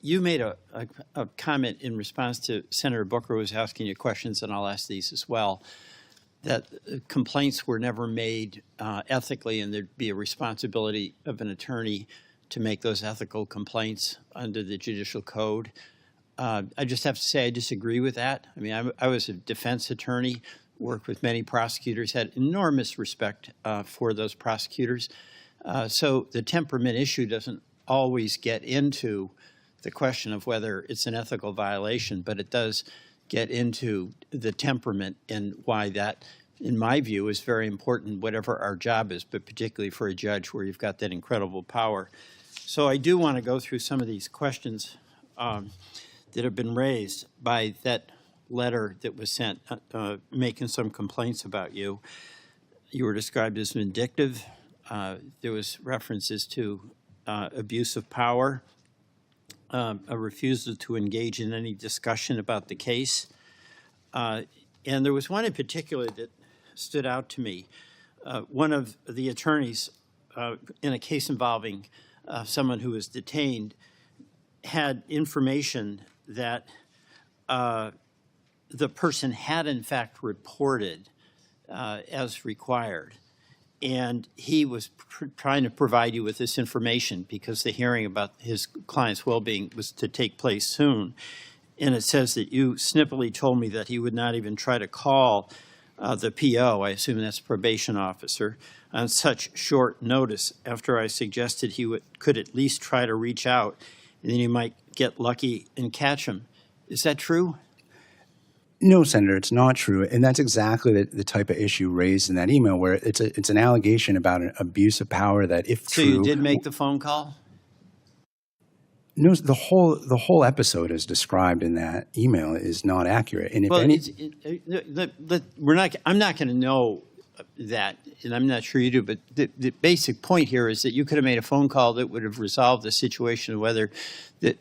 You made a comment in response to Senator Booker, who was asking you questions, and I'll ask these as well, that complaints were never made ethically, and there'd be a responsibility of an attorney to make those ethical complaints under the judicial code. I just have to say I disagree with that. I mean, I was a defense attorney, worked with many prosecutors, had enormous respect for those prosecutors. So the temperament issue doesn't always get into the question of whether it's an ethical violation, but it does get into the temperament and why that, in my view, is very important, whatever our job is, but particularly for a judge where you've got that incredible power. So I do want to go through some of these questions that have been raised by that letter that was sent making some complaints about you. You were described as vindictive. There was references to abuse of power, a refusal to engage in any discussion about the case. And there was one in particular that stood out to me. One of the attorneys in a case involving someone who was detained had information that the person had in fact reported as required. And he was trying to provide you with this information because the hearing about his client's well-being was to take place soon. And it says that you snippily told me that he would not even try to call the PO, I assume that's probation officer, on such short notice after I suggested he could at least try to reach out, and then you might get lucky and catch him. Is that true? No, Senator, it's not true. And that's exactly the type of issue raised in that email, where it's an allegation about an abuse of power that, if so true— So you did make the phone call? No, the whole episode as described in that email is not accurate. And if I'm not going to know that, and I'm not sure you do, but the basic point here is that you could have made a phone call that would have resolved the situation of whether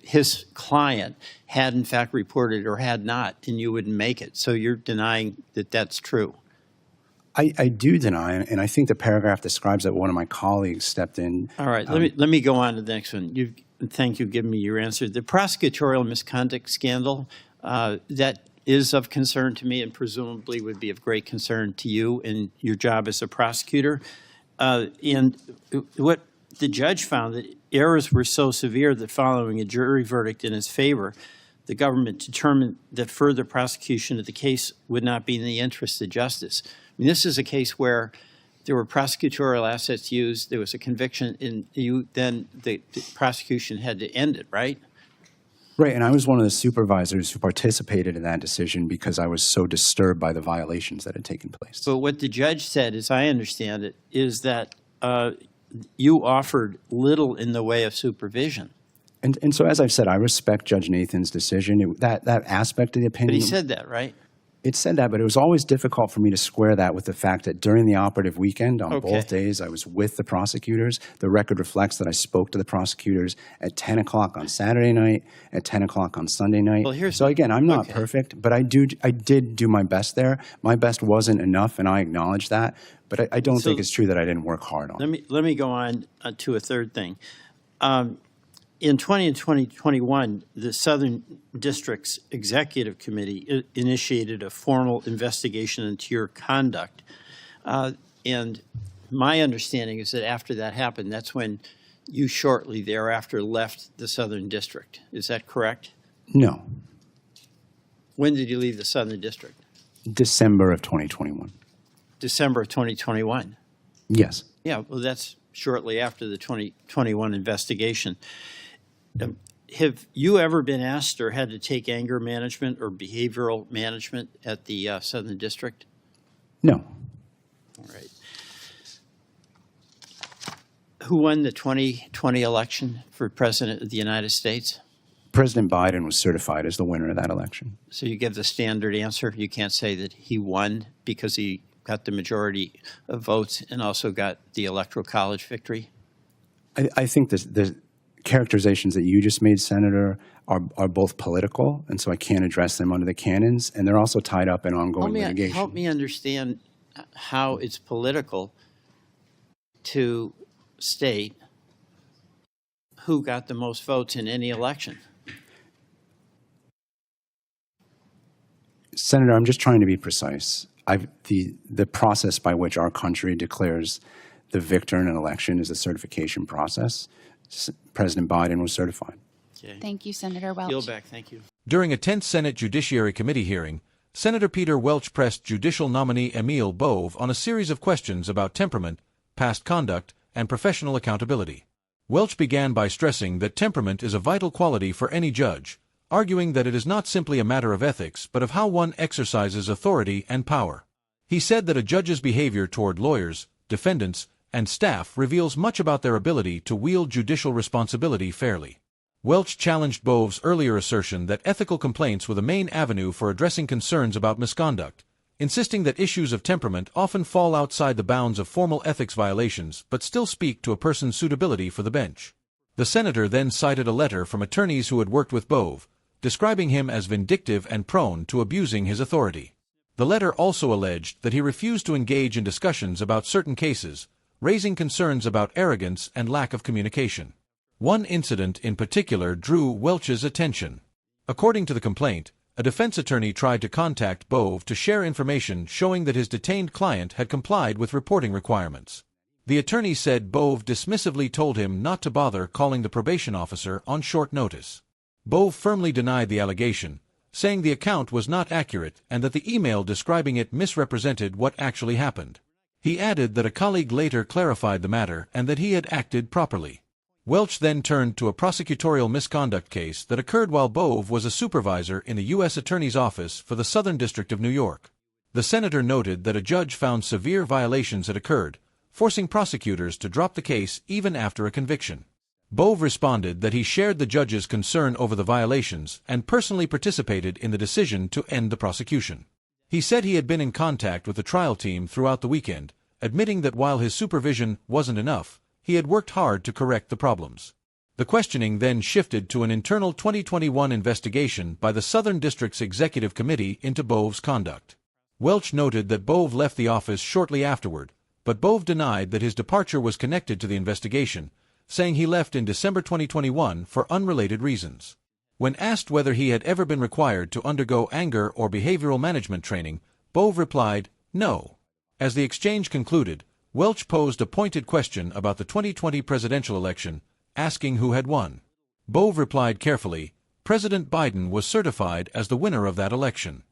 his client had in fact reported or had not, and you wouldn't make it. So you're denying that that's true. I do deny, and I think the paragraph describes that one of my colleagues stepped in. All right, let me go on to the next one. Thank you for giving me your answer. The prosecutorial misconduct scandal, that is of concern to me and presumably would be of great concern to you in your job as a prosecutor. And what the judge found, that errors were so severe that following a jury verdict in his favor, the government determined that further prosecution of the case would not be in the interest of justice. I mean, this is a case where there were prosecutorial assets used, there was a conviction, and then the prosecution had to end it, right? Right, and I was one of the supervisors who participated in that decision because I was so disturbed by the violations that had taken place. But what the judge said, as I understand it, is that you offered little in the way of supervision. And so, as I've said, I respect Judge Nathan's decision. That aspect of the opinion— But he said that, right? It said that, but it was always difficult for me to square that with the fact that during the operative weekend, on both days, I was with the prosecutors. The record reflects that I spoke to the prosecutors at 10 o'clock on Saturday night, at 10 o'clock on Sunday night. Well, so again, I'm not perfect, but I did do my best there. My best wasn't enough, and I acknowledge that. But I don't think it's true that I didn't work hard on it. Let me go on to a third thing. In 2021, the Southern District's Executive Committee initiated a formal investigation into your conduct. And my understanding is that after that happened, that's when you shortly thereafter left the Southern District. Is that correct? No. When did you leave the Southern District? December of 2021. December of 2021? Yes. Yeah, well, that's shortly after the 2021 investigation. Have you ever been asked or had to take anger management or behavioral management at the Southern District? No. All right. Who won the 2020 election for President of the United States? President Biden was certified as the winner of that election. So you give the standard answer. You can't say that he won because he got the majority of votes and also got the Electoral College victory? I think the characterizations that you just made, Senator, are both political, and so I can't address them under the canons, and they're also tied up in ongoing litigation. Help me understand how it's political to state who got the most votes in any election. Senator, I'm just trying to be precise. The process by which our country declares the victor in an election is a certification process. President Biden was certified. Okay. Thank you, Senator Welch. Yield back. Thank you. During a tense Senate Judiciary Committee hearing, Senator Peter Welch pressed Judicial Nominee Emil Bove on a series of questions about temperament, past conduct, and professional accountability. Welch began by stressing that temperament is a vital quality for any judge, arguing that it is not simply a matter of ethics but of how one exercises authority and power. He said that a judge's behavior toward lawyers, defendants, and staff reveals much about their ability to wield judicial responsibility fairly. Welch challenged Bove's earlier assertion that ethical complaints were the main avenue for addressing concerns about misconduct, insisting that issues of temperament often fall outside the bounds of formal ethics violations but still speak to a person's suitability for the bench. The senator then cited a letter from attorneys who had worked with Bove, describing him as vindictive and prone to abusing his authority. The letter also alleged that he refused to engage in discussions about certain cases, raising concerns about arrogance and lack of communication. One incident in particular drew Welch's attention. According to the complaint, a defense attorney tried to contact Bove to share information showing that his detained client had complied with reporting requirements. The attorney said Bove dismissively told him not to bother calling the probation officer on short notice. Bove firmly denied the allegation, saying the account was not accurate and that the email describing it misrepresented what actually happened. He added that a colleague later clarified the matter and that he had acted properly. Welch then turned to a prosecutorial misconduct case that occurred while Bove was a supervisor in the U.S. Attorney's Office for the Southern District of New York. The senator noted that a judge found severe violations had occurred, forcing prosecutors to drop the case even after a conviction. Bove responded that he shared the judge's concern over the violations and personally participated in the decision to end the prosecution. He said he had been in contact with the trial team throughout the weekend, admitting that while his supervision wasn't enough, he had worked hard to correct the problems. The questioning then shifted to an internal 2021 investigation by the Southern District's Executive Committee into Bove's conduct. Welch noted that Bove left the office shortly afterward, but Bove denied that his departure was connected to the investigation, saying he left in December 2021 for unrelated reasons. When asked whether he had ever been required to undergo anger or behavioral management training, Bove replied, "No." As the exchange concluded, Welch posed a pointed question about the 2020 presidential election, asking who had won. Bove replied carefully, "President Biden was certified as the winner of that election."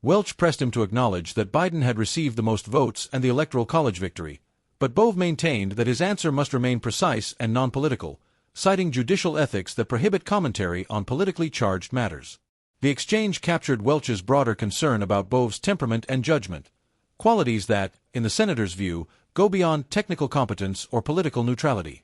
Welch pressed him to acknowledge that Biden had received the most votes and the Electoral College victory, but Bove maintained that his answer must remain precise and non-political, citing judicial ethics that prohibit commentary on politically charged matters. The exchange captured Welch's broader concern about Bove's temperament and judgment, qualities that, in the senator's view, go beyond technical competence or political neutrality.